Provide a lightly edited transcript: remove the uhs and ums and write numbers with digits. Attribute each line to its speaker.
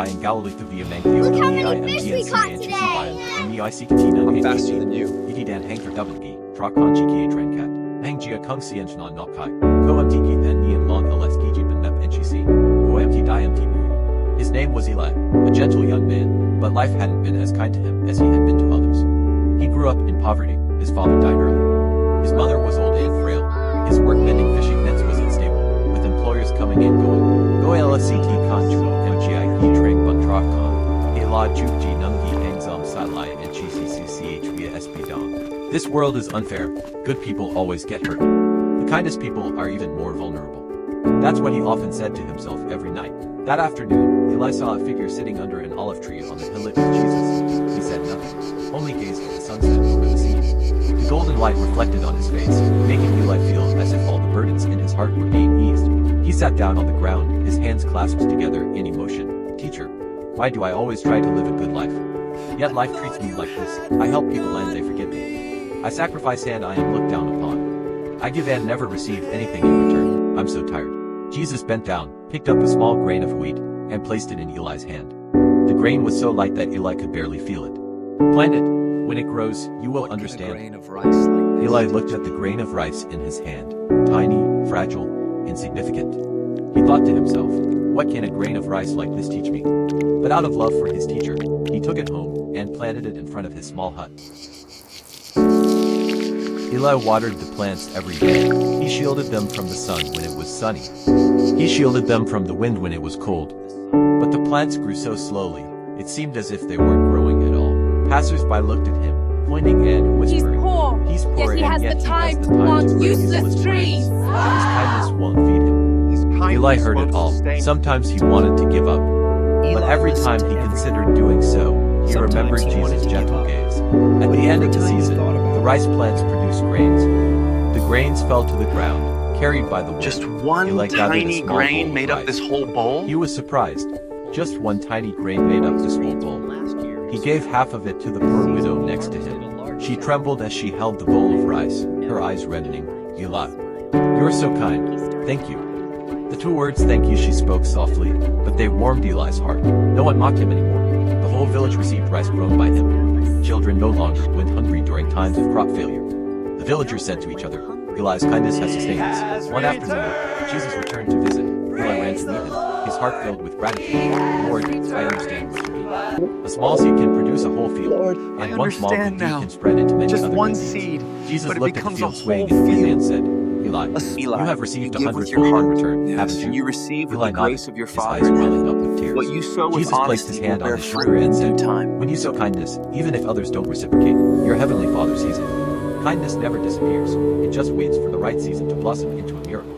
Speaker 1: in Galilee to via
Speaker 2: Look how many fish we caught today!
Speaker 3: I'm faster than you.
Speaker 1: Dan hang for W Tra Conchi Ki Trankat. Hang Gia Kung Sien Non Nokai. Ko Mtiki Then Nian Long LS Giji Ben Mep NGC. Ko Mt Di Mt Bu. His name was Eli, a gentle young man, but life hadn't been as kind to him as he had been to others. He grew up in poverty. His father died early. His mother was old and frail. His work mending fishing nets was unstable, with employers coming and going. Go LSCT Con Chu MGI Yi Trang Bun Tra Con. He La Ju Ji Nung Yi Hang Zom Sai Lai and Chi CCCH via SP Dong. This world is unfair. Good people always get hurt. The kindest people are even more vulnerable. That's what he often said to himself every night. That afternoon, Eli saw a figure sitting under an olive tree on the hillock with Jesus. He said nothing, only gazed at the sunset over the sea. The golden light reflected on his face, making Eli feel as if all the burdens in his heart were being eased. He sat down on the ground, his hands clasped together in emotion. Teacher, why do I always try to live a good life? Yet life treats me like this. I help people and they forget me. I sacrifice and I am looked down upon. I give and never receive anything in return. I'm so tired. Jesus bent down, picked up a small grain of wheat, and placed it in Eli's hand. The grain was so light that Eli could barely feel it. Plant it. When it grows, you will understand. Eli looked at the grain of rice in his hand. Tiny, fragile, insignificant. He thought to himself, what can a grain of rice like this teach me? But out of love for his teacher, he took it home and planted it in front of his small hut. Eli watered the plants every day. He shielded them from the sun when it was sunny. He shielded them from the wind when it was cold. But the plants grew so slowly, it seemed as if they weren't growing at all. Passers-by looked at him, pointing and whispering,
Speaker 2: He's poor,
Speaker 1: yet
Speaker 2: he has the time to plant useless trees.
Speaker 1: But his kindness won't feed him. Eli heard it all. Sometimes he wanted to give up. But every time he considered doing so, he remembered Jesus' gentle gaze. At the end of the season, the rice plants produced grains. The grains fell to the ground, carried by the wind.
Speaker 4: Just one
Speaker 1: Eli gathered a
Speaker 4: tiny
Speaker 1: small
Speaker 4: grain
Speaker 1: bowl of
Speaker 4: made up
Speaker 1: rice.
Speaker 4: this whole bowl?
Speaker 1: He was surprised. Just one tiny grain made up this whole bowl. He gave half of it to the poor widow next to him. She trembled as she held the bowl of rice, her eyes reddening. Eli, you're so kind. Thank you. The two words thank you she spoke softly, but they warmed Eli's heart. No one mocked him anymore. The whole village received rice grown by him. Children no longer went hungry during times of crop failure. The villagers said to each other, Eli's kindness has sustained us. One afternoon, Jesus returned to visit. Eli ran to meet him, his heart filled with gratitude. Lord, I understand what you mean. A small seed can produce a whole field, and one small good deed can spread into many
Speaker 4: Just
Speaker 1: other
Speaker 4: one
Speaker 1: good deeds.
Speaker 4: seed,
Speaker 1: Jesus
Speaker 4: but it
Speaker 1: looked at the
Speaker 4: becomes
Speaker 1: field
Speaker 4: a
Speaker 1: swaying
Speaker 4: whole
Speaker 1: in the wind
Speaker 4: field.
Speaker 1: and said, Eli, you have received
Speaker 4: you give
Speaker 1: 100
Speaker 4: with your
Speaker 1: fold in
Speaker 4: heart,
Speaker 1: return, haven't
Speaker 4: and you receive with
Speaker 1: Eli
Speaker 4: the grace
Speaker 1: nodded,
Speaker 4: of your
Speaker 1: his
Speaker 4: Father
Speaker 1: eyes
Speaker 4: in
Speaker 1: welling
Speaker 4: heaven.
Speaker 1: up with tears.
Speaker 4: What you sow with
Speaker 1: Jesus placed his
Speaker 4: honesty
Speaker 1: hand
Speaker 4: will
Speaker 1: on
Speaker 4: bear
Speaker 1: his
Speaker 4: fruit
Speaker 1: shoulder
Speaker 4: in
Speaker 1: and
Speaker 4: due
Speaker 1: said,
Speaker 4: time.
Speaker 1: when you sow kindness, even if others don't reciprocate, your heavenly Father sees it. Kindness never disappears, it just waits for the right season to blossom into a miracle.